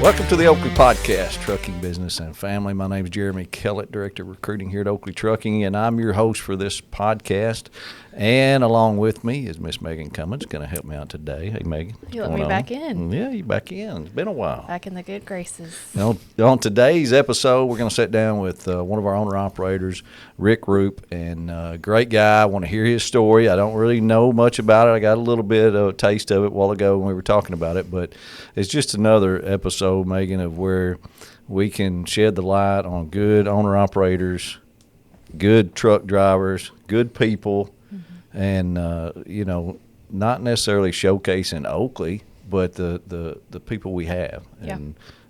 Welcome to the Oakley Podcast, Trucking Business and Family. My name is Jeremy Kellett, Director of Recruiting here at Oakley Trucking, and I'm your host for this podcast. And along with me is Miss Megan Cummins, going to help me out today. Hey, Megan. You let me back in. Yeah, you back in. It's been a while. Back in the good graces. On today's episode, we're going to sit down with one of our owner-operators, Rick Rupe, and great guy. I want to hear his story. I don't really know much about it. I got a little bit of a taste of it a while ago when we were talking about it, but it's just another episode, Megan, of where we can shed the light on good owner-operators, good truck drivers, good people, and, not necessarily showcasing Oakley, but the people we have. Yeah.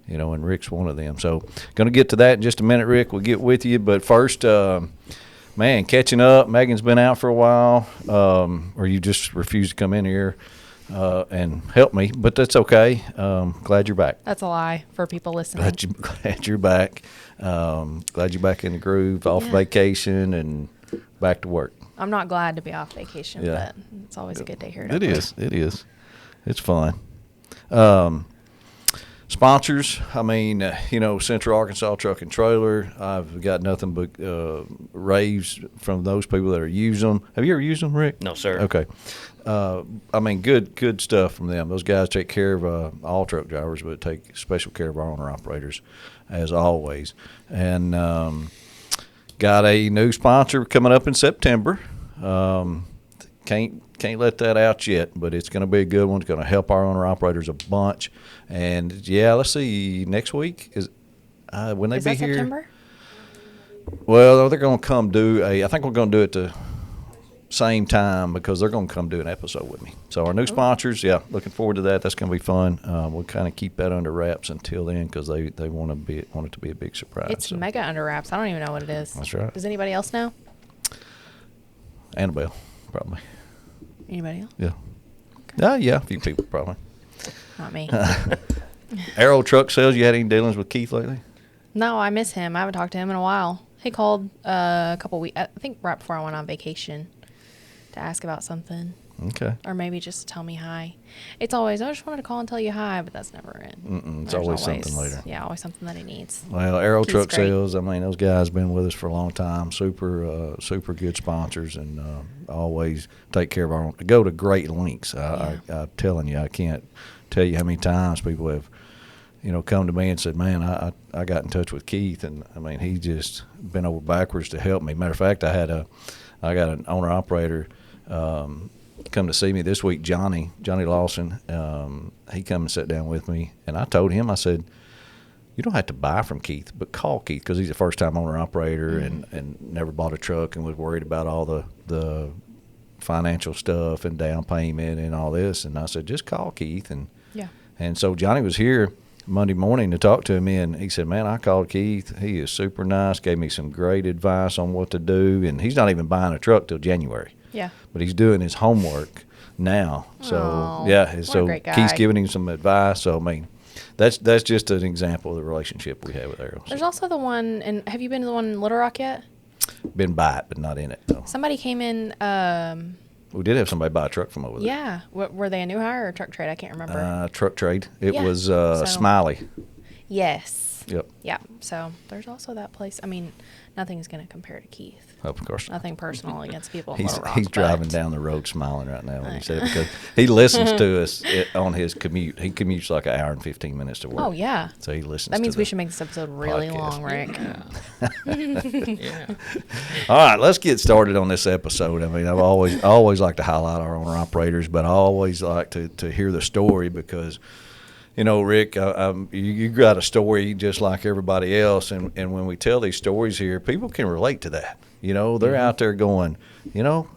And Rick's one of them. So going to get to that in just a minute, Rick. We'll get with you. But first, catching up. Megan's been out for a while, or you just refused to come in here and help me. But that's okay. Glad you're back. That's a lie for people listening. Glad you're back. Glad you're back in the groove, off vacation, and back to work. I'm not glad to be off vacation, but it's always a good day here. It is. It's fun. Sponsors, Central Arkansas Truck and Trailer. I've got nothing but raves from those people that are using them. Have you ever used them, Rick? No, sir. Okay. Good stuff from them. Those guys take care of all truck drivers, but take special care of our owner-operators, as always. And got a new sponsor coming up in September. Can't let that out yet, but it's going to be a good one. It's going to help our owner-operators a bunch. And, let's see, next week, when they be here. September? Well, they're going to come I think we're going to do it the same time because they're going to come do an episode with me. So our new sponsors, looking forward to that. That's going to be fun. We'll kind of keep that under wraps until then because they want it to be a big surprise. It's mega under wraps. I don't even know what it is. That's right. Does anybody else know? Annabelle, probably. Anybody else? Yeah. Okay. A few people probably. Not me. Arrow Truck Sales, you had any dealings with Keith lately? No, I miss him. I haven't talked to him in a while. He called a couple weeks, I think right before I went on vacation, to ask about something. Okay. Or maybe just to tell me hi. It's always, I just wanted to call and tell you hi, but that's never it. It's always something later. Yeah, always something that he needs. Well, Arrow He's Truck great. Sales, those guys been with us for a long time. Super good sponsors, and always take care of go to great lengths. I'm telling you, I can't tell you how many times people have, come to me and said, man, I got in touch with Keith, and he just been over backwards to help me. Matter of fact, I got an owner operator come to see me this week, Johnny Lawson. He come and sat down with me, and I told him, I said, you don't have to buy from Keith, but call Keith because he's a first-time owner-operator and never bought a truck and was worried about all the financial stuff and down payment and all this. And I said, just call Keith. And so Johnny was here Monday morning to talk to me, and he said, man, I called Keith. He is super nice, gave me some great advice on what to do, and he's not even buying a truck till January. Yeah. But he's doing his homework now. So, so Keith's giving him some advice. So, that's just an example of the relationship we have with Arrow. There's also the one, and have you been to the one in Little Rock yet? Been by it, but not in it. No. Somebody came in. We did have somebody buy a truck from over there. Yeah. Were they a new hire or a truck trade? I can't remember. Truck trade. It was So- Smiley. Yes. Yep. Yeah. So there's also that place. Nothing's going to compare to Keith. Of course. Nothing personal against people in Little Rock. He's driving down the road smiling right now when he said it because he listens to us on his commute. He commutes like an hour and 15 minutes to work. Oh, yeah. So he listens That means to we should make this episode really podcast. long, Rick. Yeah. All right, let's get started on this episode. I've always liked to highlight our owner operators, but I always like to hear the story because, Rick, you got a story just like everybody else, and when we tell these stories here, people can relate to that. They're out there going,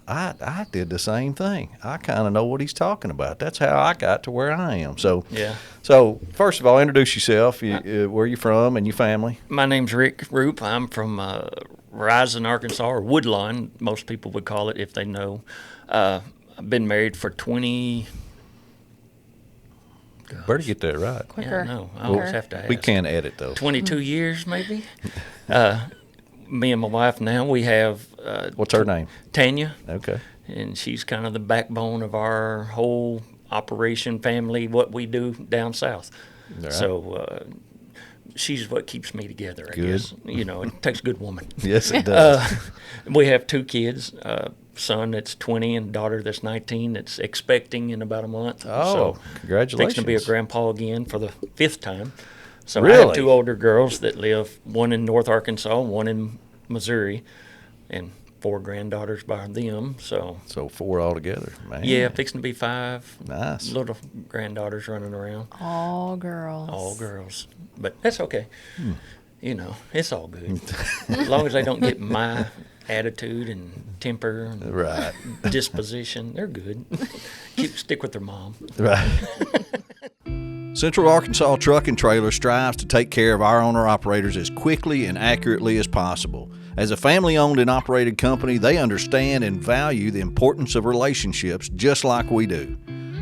I did the same thing. I kind of know what he's talking about. That's how I got to where I am. So, So first of all, introduce yourself. Where you from and your family? My name's Rick Rupe. I'm from Rising, Arkansas, or Woodlawn, most people would call it if they know. I've been married for 20. Better get that right. Quicker. Yeah, no, I always have to ask. We can edit though. 22 years, maybe. Me and my wife now, we have. What's her name? Tanya. Okay. And she's kind of the backbone of our whole operation family, what we do down south. Right. So she's what keeps me together, I Good. guess. It takes a good woman. Yes, it does. We have 2 kids, son that's 20 and daughter that's 19 that's expecting in about a month. Oh, so congratulations. Fixing to be a grandpa again for the 5th time. So I Really? have 2 older girls that live, one in North Arkansas, one in Missouri, and 4 granddaughters by them. So 4 altogether, man. yeah, fixing to be 5 Nice. little granddaughters running around. All girls. All girls. But that's okay. It's all good. As long as they don't get my attitude and temper and Right. disposition, they're good. Stick with their mom. Right. Central Arkansas Truck and Trailer strives to take care of our owner-operators as quickly and accurately as possible. As a family-owned and operated company, they understand and value the importance of relationships just like we do.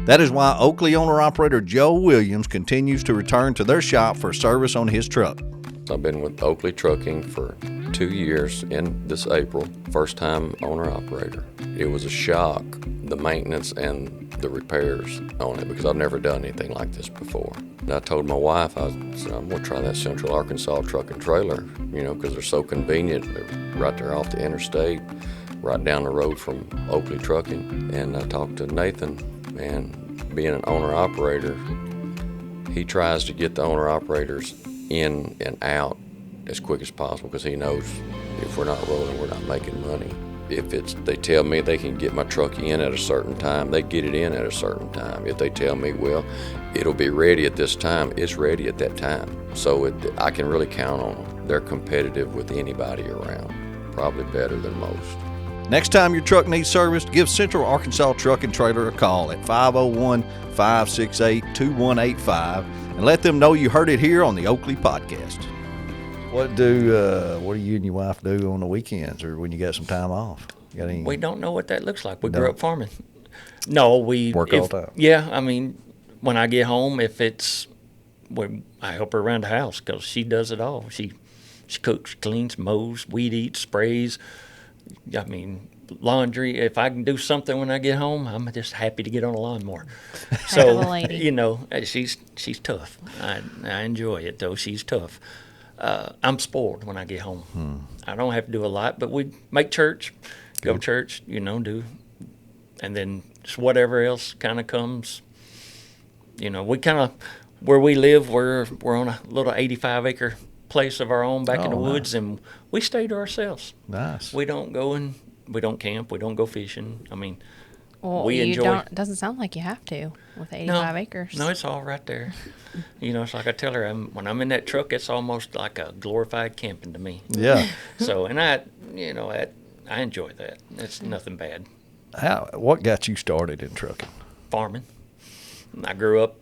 That is why Oakley owner-operator Joe Williams continues to return to their shop for service on his truck. I've been with Oakley Trucking for 2 years in this April, first-time owner-operator. It was a shock, the maintenance and the repairs on it, because I've never done anything like this before. And I told my wife, I said, I'm going to try that Central Arkansas Truck and Trailer, because they're so convenient. They're right there off the interstate, right down the road from Oakley Trucking. And I talked to Nathan, and being an owner-operator, he tries to get the owner-operators in and out as quick as possible, because he knows if we're not rolling, we're not making money. If they tell me they can get my truck in at a certain time, they get it in at a certain time. If they tell me, well, it'll be ready at this time, it's ready at that time. So I can really count on them. They're competitive with anybody around, probably better than most. Next time your truck needs service, give Central Arkansas Truck and Trailer a call at 501-568-2185 and let them know you heard it here on the Oakley Podcast. What do you and your wife do on the weekends or when you got some time off? Got any? We don't know what that looks like. We grew up farming. No, we Work all the time. Yeah, I mean, when I get home, I help her around the house because she does it all. She cooks, cleans, mows, weed eats, sprays. I mean, laundry. If I can do something when I get home, I'm just happy to get on a lawnmower. So lady. she's tough. I enjoy it though. She's tough. I'm spoiled when I get home. I don't have to do a lot, but we make church, go to church, do, and then just whatever else kind of comes. We kind of, where we live, we're on a little 85-acre place of our own back in the woods, and we stay to ourselves. Nice. We don't camp, we don't go fishing. I mean, Well, we enjoy. It doesn't sound like you have to with 85 acres. No, it's all right there. It's like I tell her, when I'm in that truck, it's almost like a glorified camping to me. Yeah. So, and I enjoy that. It's nothing bad. What got you started in trucking? Farming. I grew up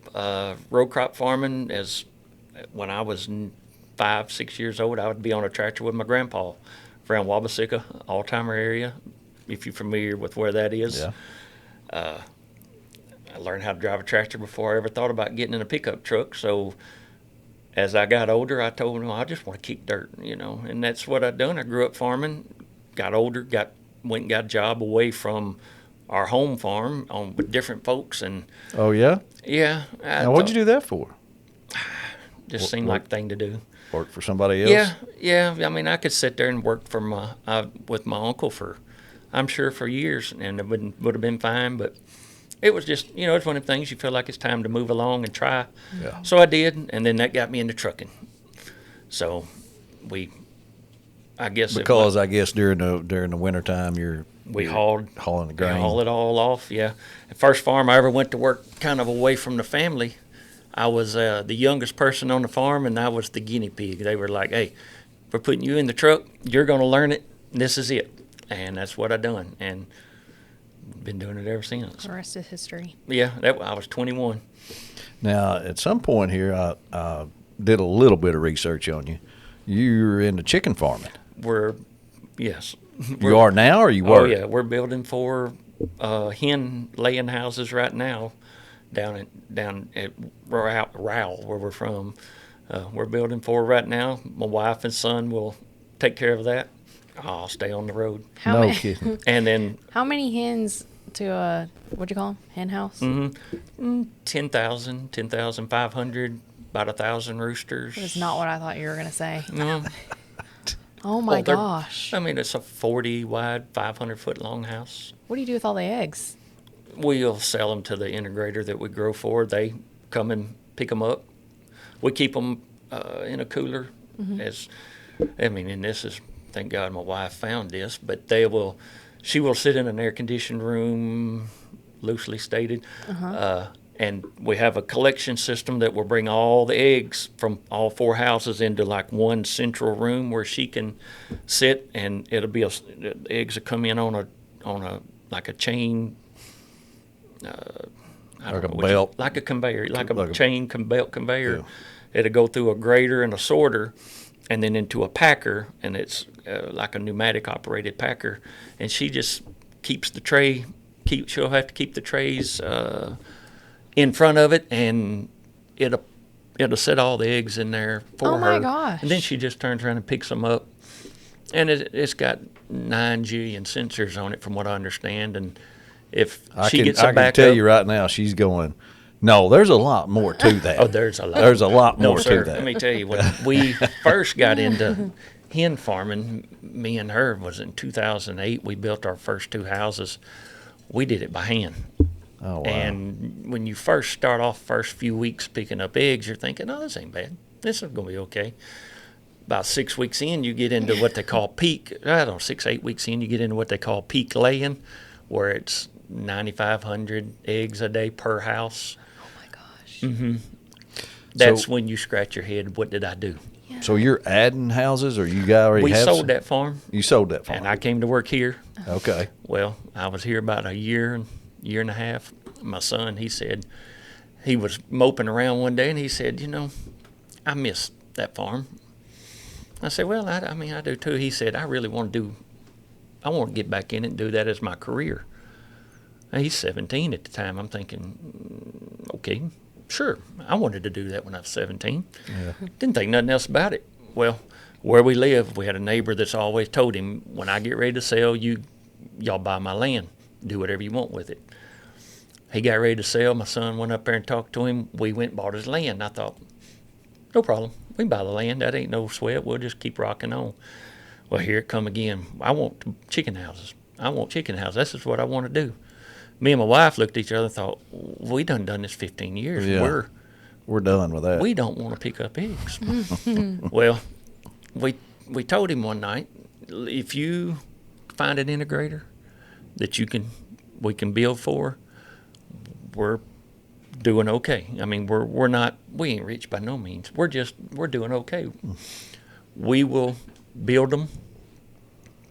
row crop farming. When I was 5, 6 years old, I would be on a tractor with my grandpa around Wabasika, Alzheimer area, if you're familiar with where that is. Yeah. I learned how to drive a tractor before I ever thought about getting in a pickup truck. So as I got older, I told him, I just want to kick dirt, and that's what I've done. I grew up farming, got older, went and got a job away from our home farm with different folks. And Oh, yeah? yeah. Now, what'd you do that for? Just seemed like the thing to do. Work for somebody else? Yeah. I mean, I could sit there and work with my uncle for years, and it would have been fine, but it was just, it's one of the things you feel like it's time to move along and try. Yeah. So I did, and then that got me into trucking. So I guess during the wintertime we you're hauling the grain. haul it all off, yeah. The first farm I ever went to work kind of away from the family, I was the youngest person on the farm, and I was the guinea pig. They were like, hey, we're putting you in the truck, you're going to learn it, this is it. And that's what I done, and been doing it ever since. The rest is history. Yeah, I was 21. Now, at some point here, I did a little bit of research on you. You're into chicken farming. Yes. You are now, or you were? Oh, yeah. We're building 4 hen laying houses right now down at Rowell, where we're from. We're building 4 right now. My wife and son will take care of that. I'll stay on the road. No kidding. And then How many hens to a, what'd you call them, hen house? 10,000, 10,500 about 1,000 roosters. That is not what I thought you were going to say. No. Oh my they're- gosh. I mean, it's a 40 wide, 500-foot long house. What do you do with all the eggs? We'll sell them to the integrator that we grow for. They come and pick them up. We keep them in a cooler. And this is, thank God my wife found this, but she will sit in an air-conditioned room, loosely stated, and we have a collection system that will bring all the eggs from all 4 houses into like one central room where she can sit, and it'll be the eggs will come in on a like a chain. Like a belt. Like a conveyor, like a Like a- chain belt conveyor. Yeah. It'll go through a grater and a sorter, and then into a packer, and it's like a pneumatic operated packer. And she just keeps the tray. She'll have to keep the trays in front of it, and it'll set all the eggs in there for her. Oh my gosh. And then she just turns around and picks them up. And it's got 9 jillion sensors on it, from what I understand. And if she gets I them back can tell up, you right now, she's going, no, there's a lot more to that. oh, there's a lot. There's a lot No, more sir. to that. Let me tell you, when we first got into hen farming, me and her, was in 2008. We built our first 2 houses. We did it by hand. Oh, wow. And when you first start off, first few weeks picking up eggs, you're thinking, oh, this ain't bad. This is going to be okay. About 6 weeks in, you get into what they call peak. I don't know, 6, 8 weeks in, you get into what they call peak laying, where it's 9,500 eggs a day per house. Oh my gosh. That's So- when you scratch your head, what did I do? So you're adding houses, or you guys already We have? sold that farm, You sold that farm. and I came to work here. Okay. Well, I was here about a year and a half. My son, he said, he was moping around one day, and he said, I miss that farm. I said, well, I do too. He said, I want to get back in it and do that as my career. Now, he's 17 at the time. I'm thinking, okay, sure. I wanted to do that when I was 17. Yeah. Didn't think nothing else about it. Well, where we live, we had a neighbor that's always told him, when I get ready to sell, y'all buy my land. Do whatever you want with it. He got ready to sell. My son went up there and talked to him. We went and bought his land. I thought, no problem. We can buy the land. That ain't no sweat. We'll just keep rocking on. Well, here it come again. I want chicken houses. This is what I want to do. Me and my wife looked at each other and thought, we done this 15 years. Yeah. We're done with that. We don't want to pick up eggs. Well, we told him one night, if you find an integrator that we can build for, we're doing okay. I mean, we ain't rich by no means. We're doing okay. We will build them,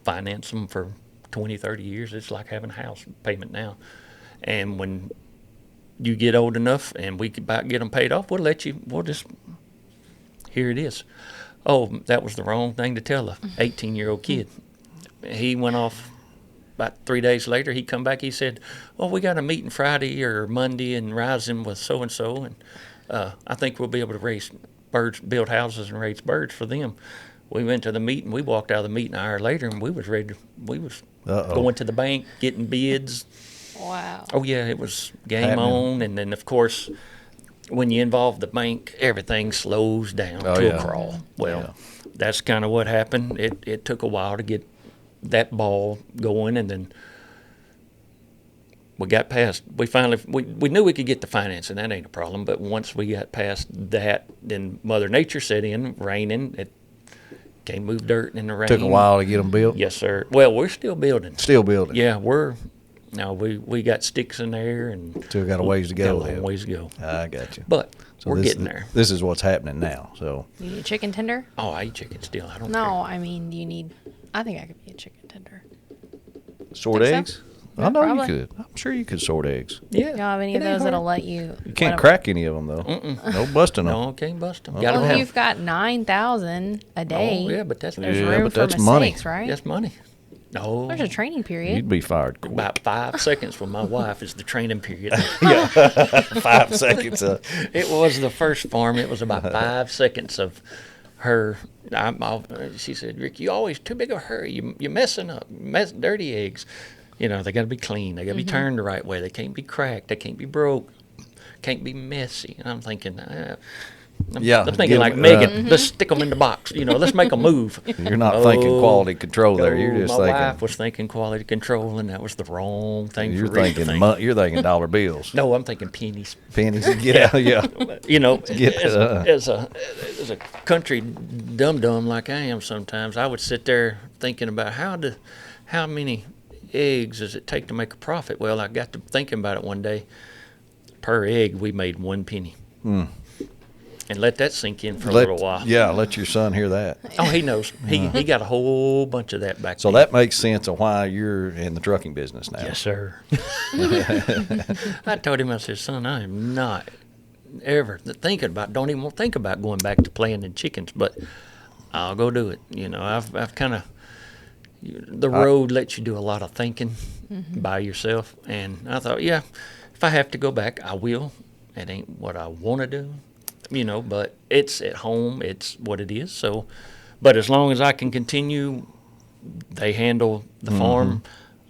finance them for 20, 30 years. It's like having a house payment now. And when you get old enough and we can get them paid off, here it is. Oh, that was the wrong thing to tell a 18-year-old kid. He went off. About 3 days later, he come back. He said, "Well, we got a meeting Friday or Monday in Rising with so and so, and I think we'll be able to raise birds, build houses, and raise birds for them." We went to the meeting. We walked out of the meeting an hour later, and we was ready. We was going to the bank, getting bids. Wow. Oh yeah, it was game Happening. on. And then of course, when you involve the bank, everything slows down Oh, to yeah. a crawl. Well, Yeah. that's kind of what happened. It took a while to get that ball going, and then we got past. We finally we knew we could get the financing. That ain't a problem. But once we got past that, then Mother Nature set in, raining. It can't move dirt in the rain. Took a while to get them built. Yes, sir. Well, we're still building. Still building. Yeah, we got sticks in there, and Still got a ways to go. got a long then. ways to go. I got you. But So we're this getting is- there. This is what's happening now. So You need a chicken tender? Oh, I eat chicken still. I don't care. No, I mean, I think I could be a chicken tender. sort Think so? eggs. Yeah, I know probably. you could. I'm sure you could sort eggs. Yeah. You don't have any It of ain't those that'll hard. let you. You can't crack any of them though. No busting them. No, can't bust them. Oh. Gotta Well, have. you've got 9,000 a day. Oh, yeah, but that's There's Yeah, room but for that's money. mistakes, right? that's money. No. There's a training period. You'd be fired quick. About 5 seconds with my wife is the training period. 5 seconds. It was the first farm. It was about 5 seconds of her. She said, "Rick, you always too big of a hurry. You're messing up. Dirty eggs. They got to be clean. They got to be turned the right way. They can't be cracked. They can't be broke. Can't be messy." And I'm thinking, Yeah, I'm thinking get like 'em, Megan. Let's stick them in the box. Let's make them move. You're not thinking quality control there. You're just my thinking. wife was thinking quality control, and that was the wrong thing You're for Rick to thinking. think. You're thinking dollar bills. No, I'm thinking pennies. Pennies. Get out. Yeah. Get, as a country dum-dum like I am sometimes, I would sit there thinking about how many eggs does it take to make a profit? Well, I got to thinking about it one day. Per egg, we made 1 penny. And let that sink in for a little while. Yeah, let your son hear that. Oh, he knows. He got a whole bunch of that back So then. that makes sense of why you're in the trucking business now. Yes, sir. I told him, I said, son, I am not ever thinking about, don't even think about going back to playing in chickens, but I'll go do it. I've kind of, the road lets you do a lot of thinking by yourself. And I thought, yeah, if I have to go back, I will. It ain't what I want to do. But it's at home. It's what it is. So, but as long as I can continue, they handle the farm.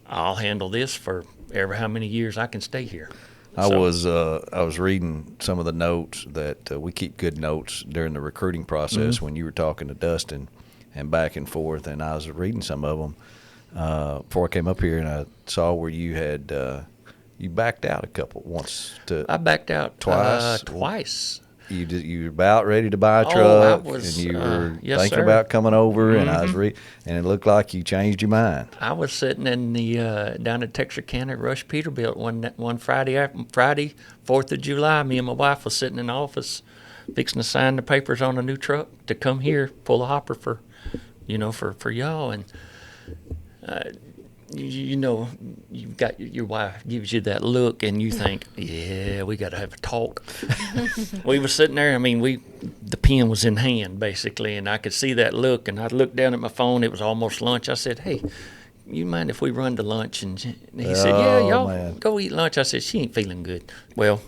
I'll handle this for ever how many years I can stay here. I was reading some of the notes that we keep good notes during the recruiting process when you were talking to Dustin and back and forth, and I was reading some of them before I came up here, and I saw where you had you backed out once. I backed out twice. You were about ready to buy a truck, I was, and you were yes, thinking sir. about coming over, and I was and it looked like you changed your mind. I was sitting in the down at Texarkana, Rush Peterbilt one Friday 4th of July. Me and my wife was sitting in the office, fixing to sign the papers on a new truck to come here, pull a hopper for y'all, and you've got your wife gives you that look, and you think, yeah, we got to have a talk. We were sitting there. I mean, the pen was in hand basically, and I could see that look. And I looked down at my phone. It was almost lunch. I said, "Hey, you mind if we run to lunch?" And he said, "Yeah, y'all go eat lunch." I said, "She ain't feeling good." Well,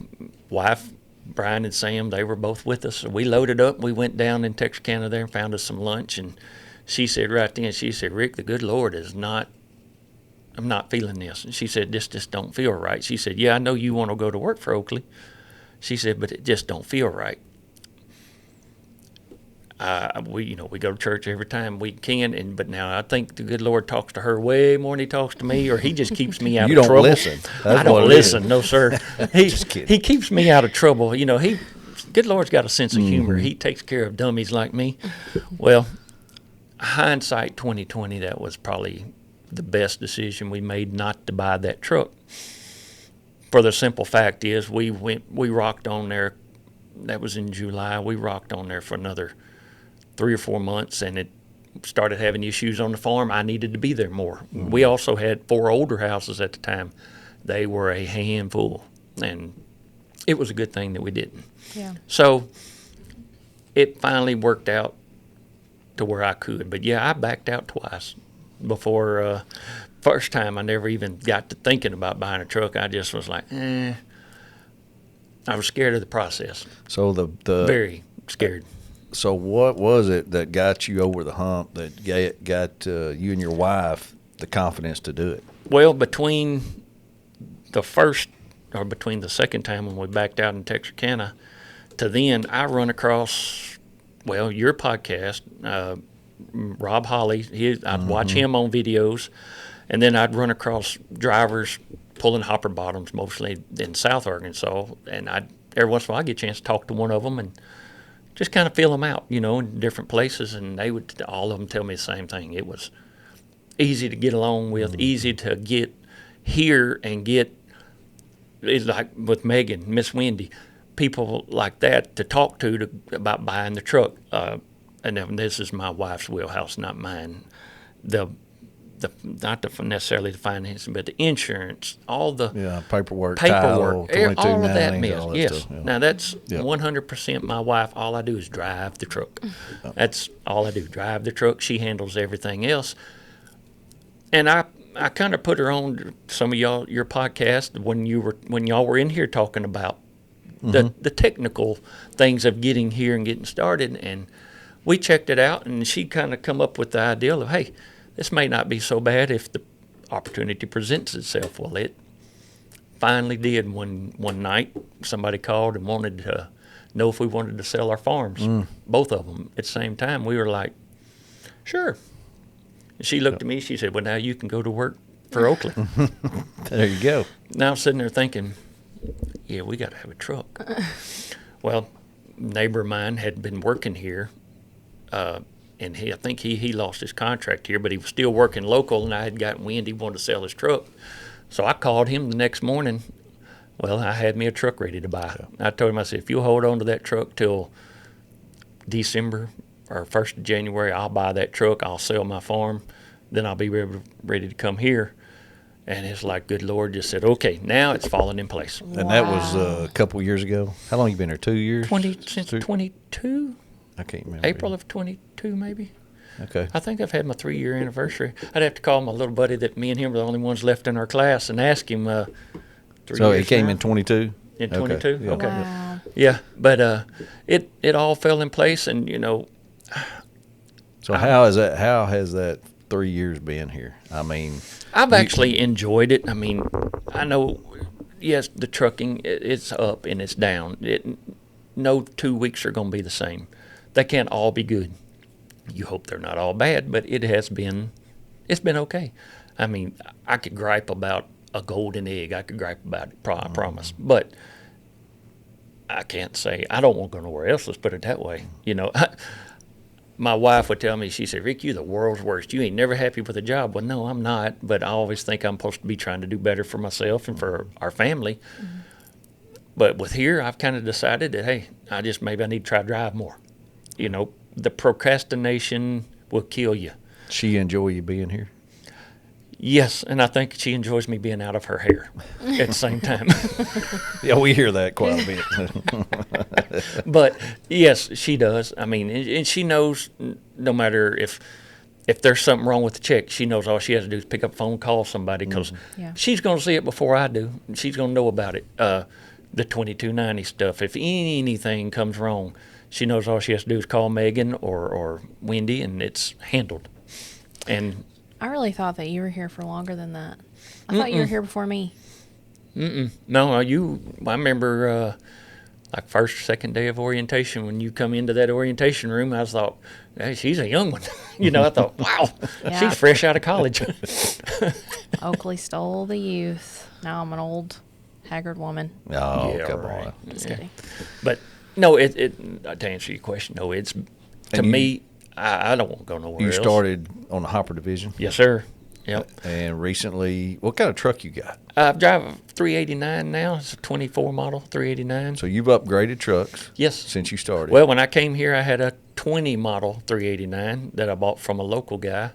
wife, Brian and Sam, they were both with us. So we loaded up. We went down in Texarkana there and found us some lunch. And she said right then, she said, "Rick, the good Lord is not. I'm not feeling this." And she said, this just don't feel right. She said, "Yeah, I know you want to go to work for Oakley." She said, "But it just don't feel right." We go to church every time we can, but now I think the good Lord talks to her way more than he talks to me, or he just keeps me out You of don't trouble. listen. That's I don't what it listen, is. no sir. Just kidding. He keeps me out of trouble. Good Lord's got a sense of humor. He takes care of dummies like me. Well, hindsight 2020, that was probably the best decision we made not to buy that truck. For the simple fact is, we rocked on there. That was in July. We rocked on there for another 3 or 4 months, and it started having issues on the farm. I needed to be there more. We also had 4 older houses at the time. They were a handful, and it was a good thing that we didn't. Yeah. So it finally worked out to where I could. But yeah, I backed out twice before. First time I never even got to thinking about buying a truck. I just was like, I was scared of the process. So the Very scared. So what was it that got you over the hump, that got you and your wife the confidence to do it? Well, between the second time when we backed out in Texarkana to then, I run across, your podcast, Rob Holly. I'd watch him on videos, and then I'd run across drivers pulling hopper bottoms, mostly in South Arkansas, and every once in a while I get a chance to talk to one of them and just kind of feel them out, in different places, and they would all of them tell me the same thing. It was easy to get along with, easy to get here and get. It's like with Megan, Miss Wendy, people like that to talk to about buying the truck. And then this is my wife's wheelhouse, not mine. Not necessarily the financing, but the insurance, all the paperwork, title, all of that 2290s, mess. all that Yes. stuff, yeah. Now that's 100% my wife. All I do is drive the truck. That's all I do. Drive the truck. She handles everything else. And I kind of put her on some of your podcast when y'all were in here talking about the technical things of getting here and getting started, and we checked it out, and she kind of come up with the idea of, hey, this may not be so bad if the opportunity presents itself. Well, it finally did. One night, somebody called and wanted know if we wanted to sell our farms, both of them at the same time. We were like, sure. And she looked at me. She said, well, now you can go to work for Oakley. There you go. Now I'm sitting there thinking, yeah, we got to have a truck. Well, a neighbor of mine had been working here, and I think he lost his contract here, but he was still working local, and I had gotten wind he wanted to sell his truck. So I called him the next morning. Well, I had me a truck ready to buy. I told him, I said, if you'll hold on to that truck till December or 1st of January, I'll buy that truck, I'll sell my farm, then I'll be ready to come here. And it's like, good Lord, just said, okay, now it's falling in place. And that was a couple years ago. How long you been here? 2 years? Since 22? I can't remember. April of 22, maybe. Okay. I think I've had my 3-year anniversary. I'd have to call my little buddy that me and him were the only ones left in our class and ask him. 3 So years it came now. in 22? In 22? Yeah. Okay. Wow. Yeah, but it all fell in place, and So how has that 3 years been here? I mean, I've actually enjoyed it. I mean, I know, yes, the trucking, it's up and it's down. No 2 weeks are going to be the same. They can't all be good. You hope they're not all bad, but it's been okay. I mean, I could gripe about a golden egg. I could gripe about it, I promise. But I can't say, I don't want to go nowhere else, let's put it that way. My wife would tell me, she said, Rick, you're the world's worst. You ain't never happy with a job. Well, no, I'm not, but I always think I'm supposed to be trying to do better for myself and for our family. Mm-hmm. But with here, I've kind of decided that, hey, maybe I need to try to drive more. The procrastination will kill you. she enjoy you being here? Yes, and I think she enjoys me being out of her hair at the same time. Yeah, we hear that quite a bit. But yes, she does. I mean, and she knows no matter if there's something wrong with the check, she knows all she has to do is pick up the phone, call somebody, because she's going to see it before I do. She's going to know about it. The 2290 stuff. If anything comes wrong, she knows all she has to do is call Megan or Wendy, and it's handled. And I really thought that you were here for longer than that. I thought you were here before me. No, I remember like first or second day of orientation, when you come into that orientation room, I thought, hey, she's a young one. I thought, wow, she's fresh out of college. Oakley stole the youth. Now I'm an old, haggard woman. Oh, Yeah, come right. on. Just kidding. But no, to answer your question, no, it's to me. I don't want to go nowhere You else. started on the hopper division? Yes, sir. Yep. And recently, what kind of truck you got? I drive a 389 now. It's a 24 model 389. So you've upgraded trucks Yes. since you started. Well, when I came here, I had a 20 model 389 that I bought from a local guy.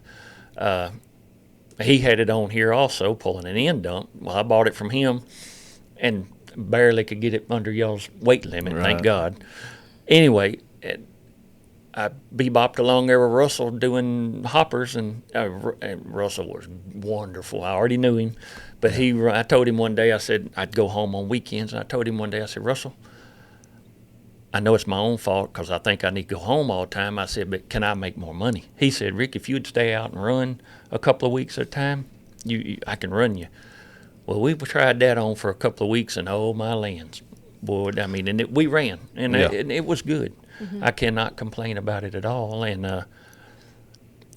He had it on here also, pulling an end dump. Well, I bought it from him and barely could get it under y'all's weight limit, thank God. Anyway, I bebopped along there with Russell doing hoppers, and Russell was wonderful. I already knew him, but I told him one day, I said I'd go home on weekends, and I told him one day, I said, Russell, I know it's my own fault because I think I need to go home all the time. I said, but can I make more money? He said, Rick, if you'd stay out and run a couple of weeks at a time, I can run you. Well, we tried that on for a couple of weeks, and oh, my lands. Boy, I mean, and we ran, and it was good. Mm-hmm. I cannot complain about it at all. And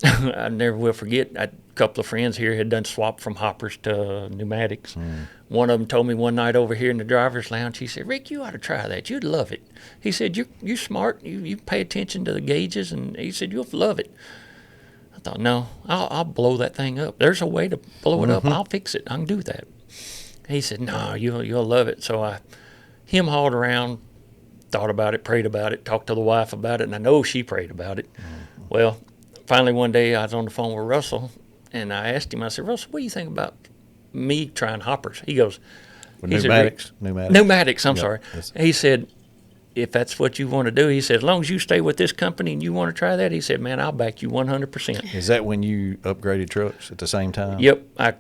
I never will forget, a couple of friends here had done swap from hoppers to pneumatics. One of them told me one night over here in the driver's lounge, he said, Rick, you ought to try that. You'd love it. He said, you're smart. You pay attention to the gauges. And he said, you'll love it. I thought, no, I'll blow that thing up. There's a way to blow it up. I'll fix it. I can do that. He said, no, you'll love it. So I hauled around, thought about it, prayed about it, talked to the wife about it, and I know she prayed about it. Well, finally one day I was on the phone with Russell, and I asked him, I said, Russell, what do you think about me trying hoppers? He goes, Pneumatics? Pneumatics, I'm sorry. Yes. He said, if that's what you want to do, he said, as long as you stay with this company and you want to try that, he said, man, I'll back you 100%. Is that when you upgraded trucks at the same time? Yep. I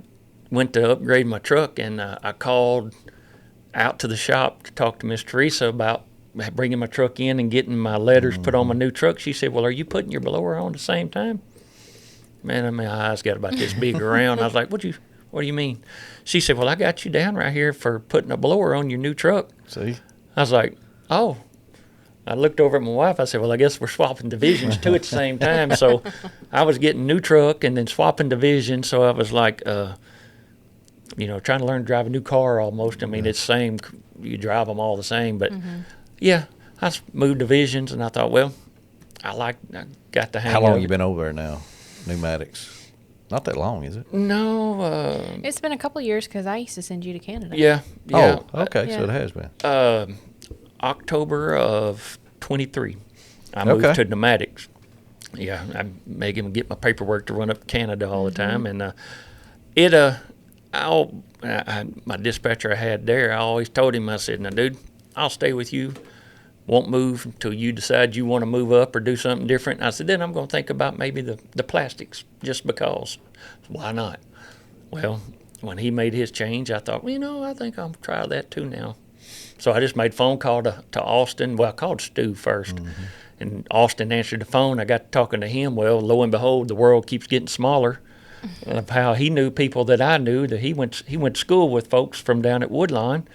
went to upgrade my truck, and I called out to the shop to talk to Miss Teresa about bringing my truck in and getting my letters put on my new truck. She said, well, are you putting your blower on at the same time? Man, my eyes got about this big around. I was like, what do you mean? She said, well, I got you down right here for putting a blower on your new truck. See? I was like, oh. I looked over at my wife. I said, well, I guess we're swapping divisions too at the same time. So I was getting new truck and then swapping division. So I was like, trying to learn to drive a new car almost. I mean, it's the same. You drive them all the same. But, yeah, I moved divisions, and I thought, well, I got the hang How of long it. you been over there now? Pneumatics. Not that long, is it? No. It's been a couple of years because I used to send you to Canada. Yeah. Oh, okay. Yeah. So it has been. October of 23, I moved Okay. to pneumatics. Yeah, I make him get my paperwork to run up to Canada all the time, and my dispatcher I had there, I always told him, I said, now, dude, I'll stay with you. Won't move until you decide you want to move up or do something different. I said, then I'm going to think about maybe the plastics, just because. Why not? Well, when he made his change, I thought, well, I think I'll try that too now. So I just made a phone call to Austin. Well, I called Stu first, and Austin answered the phone. I got talking to him. Well, lo and behold, the world keeps getting smaller. Of how he knew people that I knew, that he went to school with folks from down at Woodlawn.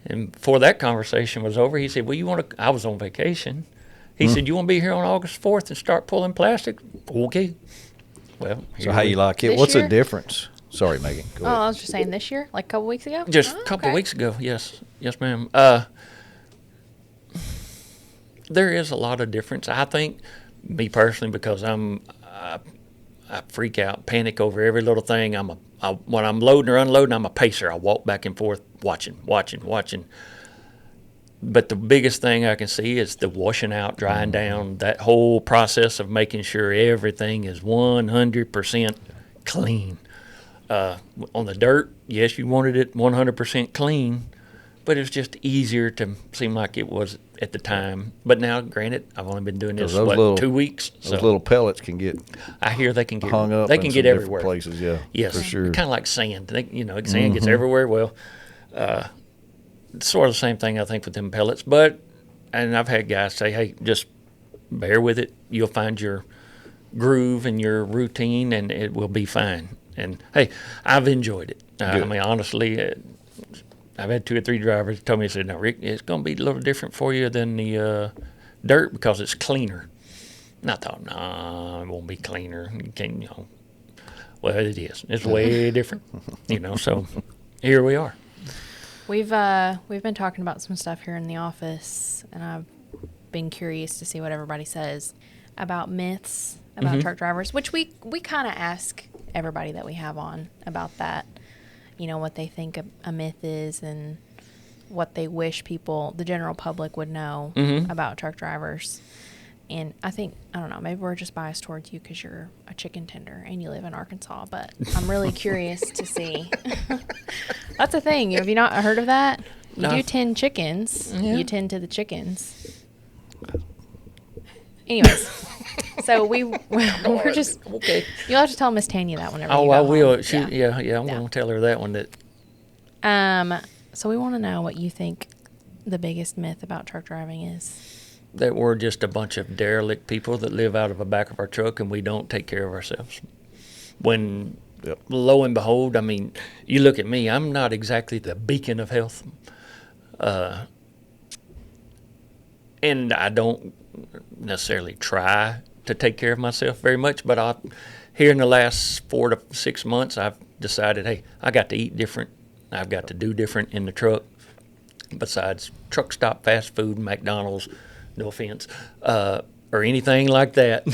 And before that conversation was over, he said, well, you want to – I was on vacation. He said, you want to be here on August 4th and start pulling plastic? Okay. Well, So how you like it? This What's year? the difference? Sorry, Megan. Go Oh, ahead. I was just saying this year, like a couple weeks ago? Just Oh, a couple okay. of weeks ago, yes. Yes, ma'am. There is a lot of difference. I think, me personally, because I freak out, panic over every little thing. When I'm loading or unloading, I'm a pacer. I walk back and forth, watching. But the biggest thing I can see is the washing out, drying down, that whole process of making sure everything is 100% clean. On the dirt, yes, you wanted it 100% clean, but it's just easier to seem like it was at the time. But now, granted, I've only been doing this, Those little- 2 weeks? Those little pellets can get I hear they can get hung up They in can some get different everywhere. places, yeah. Yes, For sure. kind of like sand. Sand gets everywhere. Well, it's sort of the same thing I think with them pellets. And I've had guys say, "Hey, just bear with it. You'll find your groove and your routine, and it will be fine." And hey, I've enjoyed it. I Good. mean, honestly, I've had 2 or 3 drivers tell me, "said Now, Rick, it's going to be a little different for you than the dirt because it's cleaner." And I thought, nah, it won't be cleaner. You can't, Well, it is. It's way different, So here we are. We've been talking about some stuff here in the office, and I've been curious to see what everybody says about myths about truck drivers, which we kind of ask everybody that we have on about that. What they think a myth is and what they wish the general public would know about truck drivers. And I don't know, maybe we're just biased towards you because you're a chicken tender and you live in Arkansas, but I'm really curious to see. That's a thing. Have you not heard of that? You No. do tend chickens. Yeah. You tend to the chickens. Anyways, so we're just, Okay. you'll have to tell Miss Tanya that whenever you Oh, go I will. home. I'm going to tell her that one. So we want to know what you think the biggest myth about truck driving is. That we're just a bunch of derelict people that live out of the back of our truck and we don't take care of ourselves. When, lo and behold, I mean, you look at me, I'm not exactly the beacon of health. And I don't necessarily try to take care of myself very much, but here in the last 4 to 6 months, I've decided, hey, I got to eat different. I've got to do different in the truck. Besides truck stop fast food, McDonald's, no offense, or anything like that,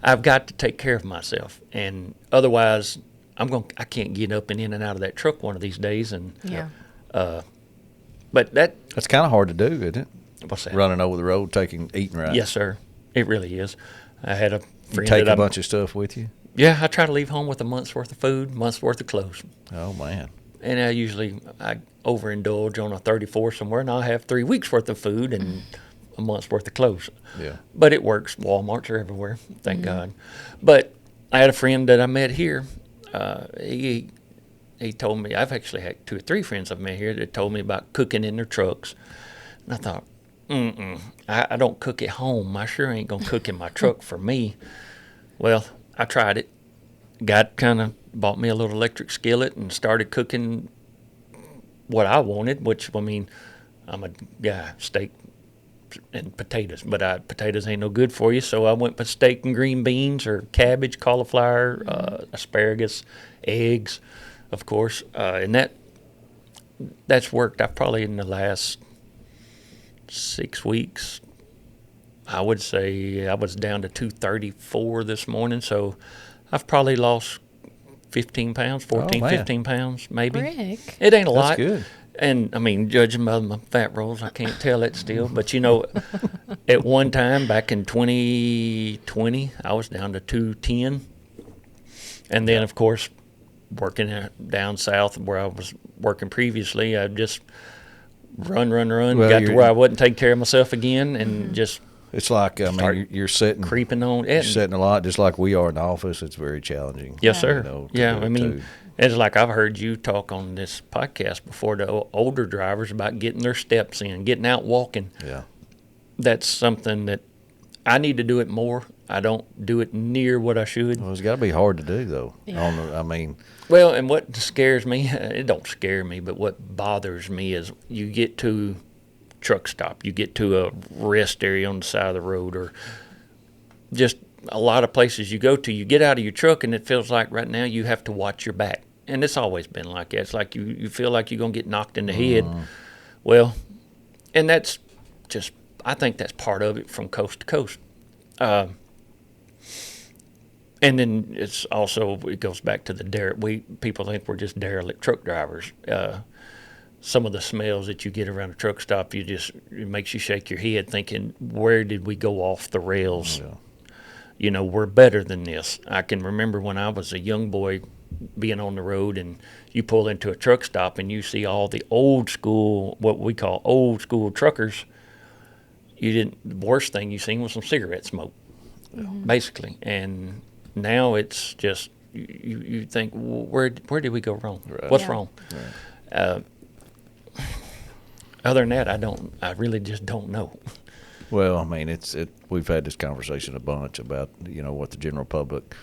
I've got to take care of myself. And otherwise, I can't get up and in and out of that truck one of these days. And Yeah. but That's kind of hard to do, isn't it? what's that? Running over the road, eating right. Yes, sir. It really is. I had a You friend take that a bunch of stuff with you. Yeah, I try to leave home with a month's worth of food, month's worth of clothes. Oh man. And I overindulge on a 34 somewhere, and I'll have 3 weeks worth of food and a month's worth of clothes. Yeah. But it works. Walmarts are everywhere, thank God. But I had a friend that I met here. He told me, I've actually had 2 or 3 friends I've met here that told me about cooking in their trucks. And I thought, I don't cook at home. I sure ain't going to cook in my truck for me. Well, I tried it. Bought me a little electric skillet and started cooking what I wanted, which, I mean, I'm a guy, steak, and potatoes. But potatoes ain't no good for you, so I went with steak and green beans or cabbage, cauliflower, asparagus, eggs, of course, and that's worked. I've probably in the last 6 weeks, I would say I was down to 234 this morning, so I've probably lost 15 pounds, 15 pounds, maybe. Rick. It ain't a That's lot. good. And, I mean, judging by my fat rolls, I can't tell it still. But, you know, at one time back in 2020, I was down to 210. And then, of course, working down south where I was working previously, I just run, Well, got to where I wasn't taking care of myself again and just It's like, I Start mean, you're sitting creeping on You're it. sitting a lot, just like we are in the office. It's very challenging. Yes, sir. You know, to Yeah, do I it mean, too. it's like I've heard you talk on this podcast before to older drivers about getting their steps in, getting out walking. Yeah. That's something that I need to do it more. I don't do it near what I should. Well, it's got to be hard to do, though. Yeah. I mean, Well, and what scares me, it don't scare me, but what bothers me is you get to truck stop, you get to a rest area on the side of the road, or just a lot of places you go to, you get out of your truck and it feels like right now you have to watch your back. And it's always been like that. It's like you feel like you're going to get knocked in the head. Well, and that's just, I think that's part of it from coast to coast. And then it's also, it goes back to the people think we're just derelict truck drivers. Some of the smells that you get around a truck stop, it makes you shake your head thinking, where did we go off the rails? Yeah. You know, we're better than this. I can remember when I was a young boy being on the road and you pull into a truck stop and you see all the old school, what we call old school truckers. The worst thing you seen was some cigarette smoke, basically. And now it's just, you think, well, where did we go wrong? Right. What's Yeah. wrong? Other than that, I really just don't know. well, I mean, we've had this conversation a bunch about, you know, what the general public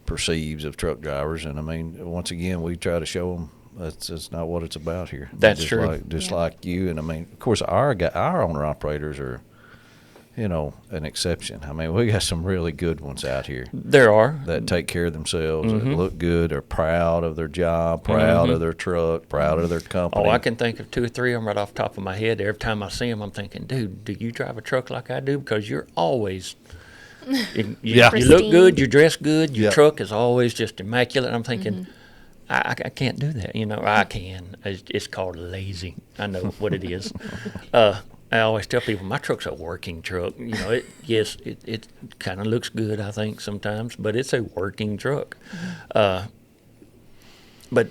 perceives of truck drivers. And, I mean, once again, we try to show them that's not what it's about here. That's just true. Just Yeah. like you. And, I mean, of course, our owner-operators are, you know, an exception. I mean, we got some really good ones out here There are. that take care of themselves, that look good, are proud of their job, proud of their truck, proud of their company. Oh, I can think of 2 or 3 of them right off the top of my head. Every time I see them, I'm thinking, dude, do you drive a truck like I do? Because you're always, you look Pristine. good, you dress good, your Yep. truck is always just immaculate. I'm thinking, I can't do that. You know, I can. It's called lazy. I know what it is. I always tell people my truck's a working truck. You know, it kind of looks good, I think, sometimes, but it's a working truck. But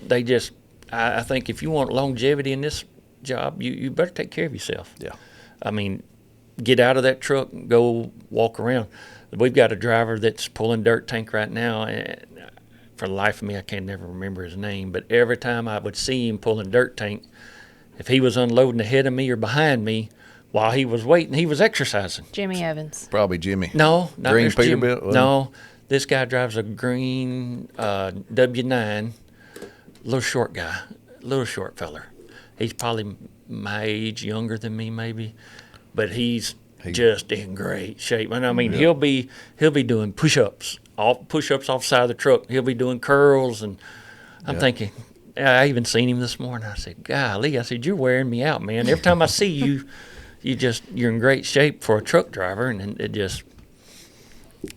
they just, I think if you want longevity in this job, you better take care of yourself. Yeah. I mean, get out of that truck and go walk around. We've got a driver that's pulling dirt tank right now, and for the life of me, I can't never remember his name, but every time I would see him pulling dirt tank, if he was unloading ahead of me or behind me, while he was waiting, he was exercising. Jimmy Evans. Probably Jimmy. No, not Green Mr. Jim. Peterbilt, wasn't No, this guy drives a green W9, little short guy, little short feller. He's probably my age, younger than me maybe, but he's just in great shape. And I mean, he'll be doing push-ups off the side of the truck. He'll be doing curls, and I'm thinking. I even seen him this morning. I said, "Golly," I said, "You're wearing me out, man. Every time I see you." You're in great shape for a truck driver, and it just,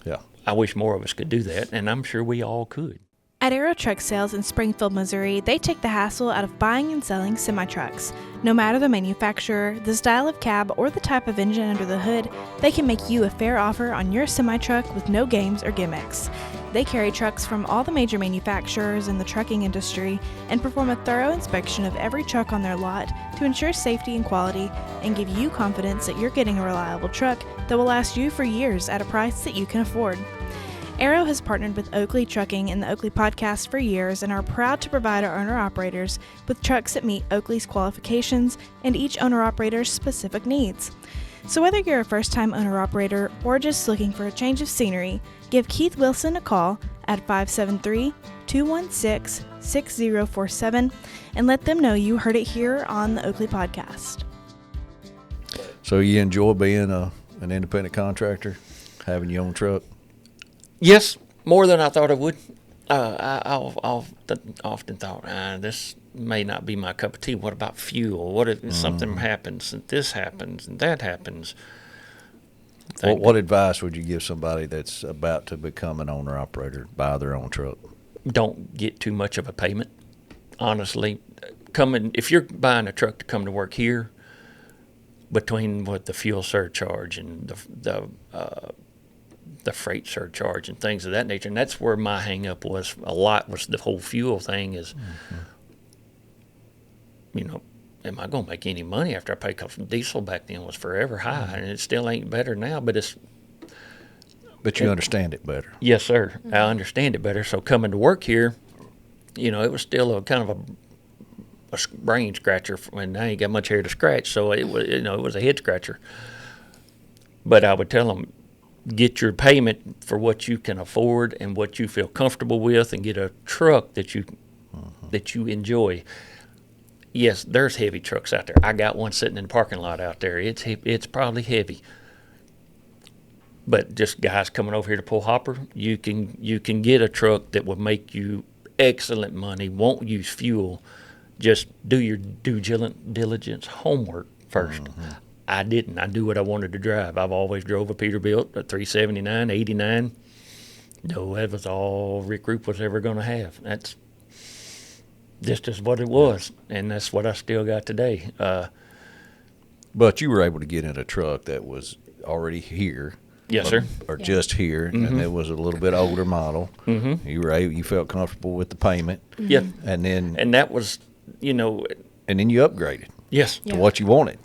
Yeah. I wish more of us could do that, and I'm sure we all could. At Aero Truck Sales in Springfield, Missouri, they take the hassle out of buying and selling semi-trucks. No matter the manufacturer, the style of cab, or the type of engine under the hood, they can make you a fair offer on your semi-truck with no games or gimmicks. They carry trucks from all the major manufacturers in the trucking industry and perform a thorough inspection of every truck on their lot to ensure safety and quality and give you confidence that you're getting a reliable truck that will last you for years at a price that you can afford. Aero has partnered with Oakley Trucking and the Oakley Podcast for years and are proud to provide our owner-operators with trucks that meet Oakley's qualifications and each owner-operator's specific needs. So whether you're a first-time owner-operator or just looking for a change of scenery, give Keith Wilson a call at 573-216-6047 and let them know you heard it here on the Oakley Podcast. So you enjoy being an independent contractor, having your own truck? Yes, more than I thought I would. I often thought, this may not be my cup of tea. What about fuel? What if something happens and this happens and that happens? What advice would you give somebody that's about to become an owner-operator, buy their own truck? Don't get too much of a payment. Honestly, if you're buying a truck to come to work here, between what the fuel surcharge and the freight surcharge and things of that nature, and that's where my hang-up was the whole fuel thing is, am I going to make any money after I pay? Because diesel back then was forever high, and it still ain't better now, but you understand it better. Yes, sir. I understand it better. So coming to work here, it was still a kind of a brain scratcher, and I ain't got much hair to scratch, so it was, it was a head scratcher. But I would tell them, get your payment for what you can afford and what you feel comfortable with, and get a truck that you enjoy. Yes, there's heavy trucks out there. I got one sitting in the parking lot out there. It's probably heavy. But just guys coming over here to pull hopper, you can get a truck that will make you excellent money, won't use fuel. Just do your due diligence homework first. I didn't. I knew what I wanted to drive. I've always drove a Peterbilt, a 379, 89. No, that was all Rick Rupe was ever going to have. That's just as what it was, and that's what I still got today. But you were able to get in a truck that was already here. Yes, sir. Or just here, and it was a little bit older model. You felt comfortable with the payment. Yeah. And that was, and then you upgraded. Yes. To what you wanted.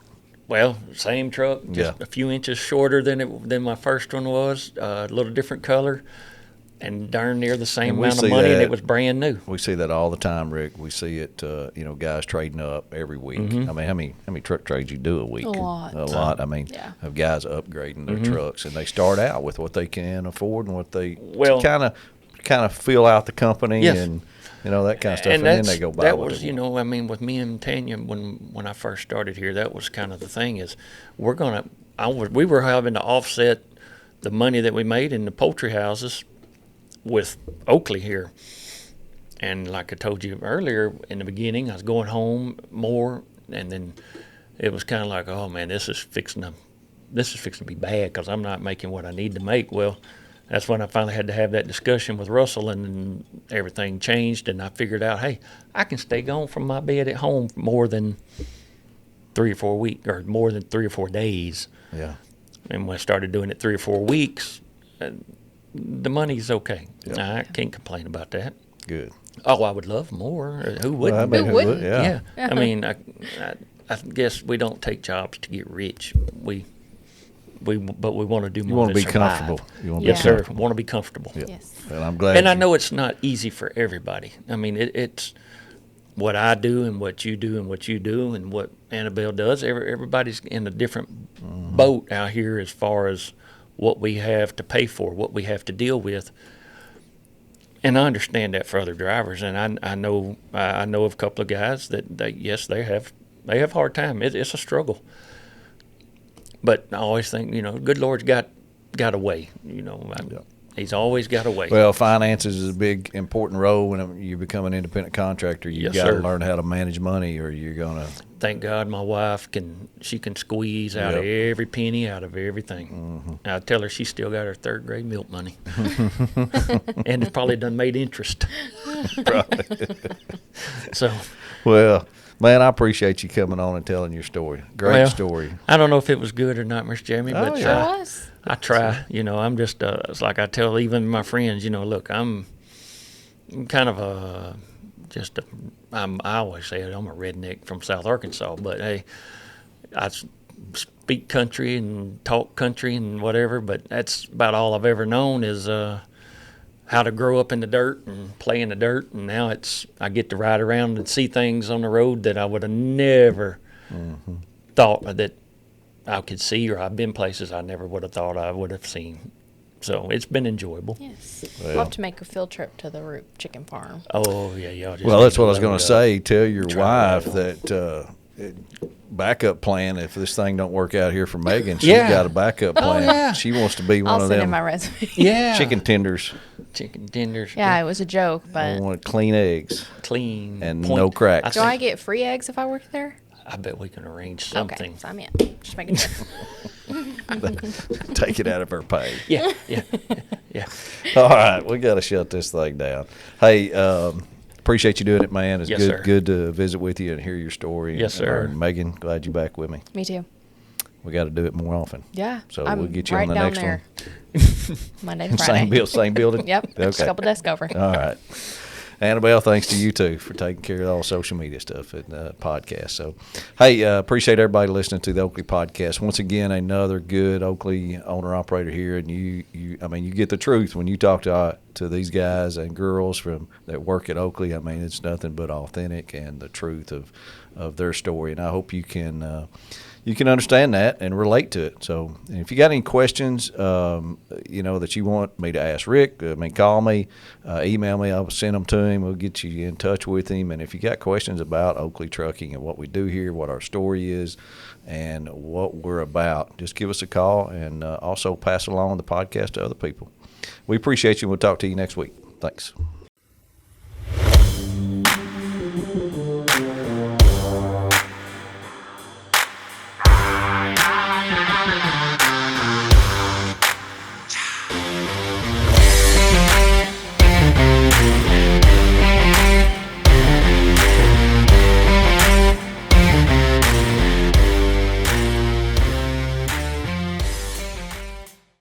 Well, same truck, just a few inches shorter than my first one was, a little different color, and darn near the same amount of money, and it was brand new. We see that all the time, Rick. We see it, guys trading up every week. I mean, how many truck trades you do a week? A lot. A lot. I mean, of guys upgrading their trucks, and they start out with what they can afford and what they kind of feel out the company and that kind of stuff, and then they go buy that what was, they want. I mean, with me and Tanya, when I first started here, that was kind of the thing is we were having to offset the money that we made in the poultry houses with Oakley here. And like I told you earlier in the beginning, I was going home more, and then it was kind of like, oh man, this is fixing to be bad because I'm not making what I need to make. Well, that's when I finally had to have that discussion with Russell, and everything changed, and I figured out, hey, I can stay gone from my bed at home more than 3 or 4 weeks, or more than 3 or 4 days. Yeah. And when I started doing it 3 or 4 weeks, the money's okay. Yeah. I can't complain about that. Good. Oh, I would love more. Who wouldn't? Who wouldn't? Yeah. I mean, I guess we don't take jobs to get rich. But we want to do more. You want to be survive. comfortable. Yes, sir. Want to be comfortable. Yeah. Yes. And I'm glad. And I know it's not easy for everybody. I mean, it's what I do and what you do and what you do and what Annabelle does. Everybody's in a different boat out here as far as what we have to pay for, what we have to deal with. And I understand that for other drivers. And I know of a couple of guys that they have a hard time. It's a struggle. But I always think, good Lord's got a way. He's always got a way. Well, finances is a big, important role when you become an independent contractor. You got to learn how to manage money, or you're going to. Thank God my wife can squeeze out every penny out of everything. I tell her she's still got her 3rd grade milk money. And it probably done made interest. Probably. So. Well. Man, I appreciate you coming on and telling your story. Great story. I don't know if it was good or not, Mr. Jeremy, but I try. I'm just, it's like I tell even my friends, look, I'm kind of I always say it, I'm a redneck from South Arkansas, but hey, I speak country and talk country and whatever, but that's about all I've ever known is how to grow up in the dirt and play in the dirt, and now I get to ride around and see things on the road that I would have never thought that I could see, or I've been places I never would have thought I would have seen. So it's been enjoyable. Yes. We'll have to make a field trip to the Rupe Chicken Farm. Oh, yeah. Well, that's what I was going to say. Tell your wife that backup plan if this thing don't work out here for Megan. She's Yeah. got a backup plan. yeah. She wants to be one I'll of send in them my resume. Yeah. chicken tenders. Chicken tenders. Yeah, it was a joke, I but want clean eggs. Clean. And no cracks. do I get free eggs if I work there? I bet we can arrange Okay, something. so I'm in. Just making sure. Take it out of her pay. Yeah, yeah, yeah. All right, we got to shut this thing down. Hey, appreciate you doing it, man. It's Yes, good, sir. good to visit with you and hear your story. Yes, and sir. learn. Megan, glad you're back with me. Me too. We got to do it more often. Yeah. So I'm we'll get you right on the down next there. one. Monday to Friday. Same building. Yep. Just a couple desks over. All right. Annabelle, thanks to you too for taking care of all social media stuff and podcast. So, hey, appreciate everybody listening to the Oakley Podcast. Once again, another good Oakley owner operator here, and you get the truth when you talk to these guys and girls that work at Oakley. I mean, it's nothing but authentic and the truth of their story, and I hope you can understand that and relate to it. So if you got any questions, that you want me to ask Rick, call me, email me. I'll send them to him. We'll get you in touch with him. And if you got questions about Oakley Trucking and what we do here, what our story is, and what we're about, just give us a call and also pass along the podcast to other people. We appreciate you. We'll talk to you next week. Thanks.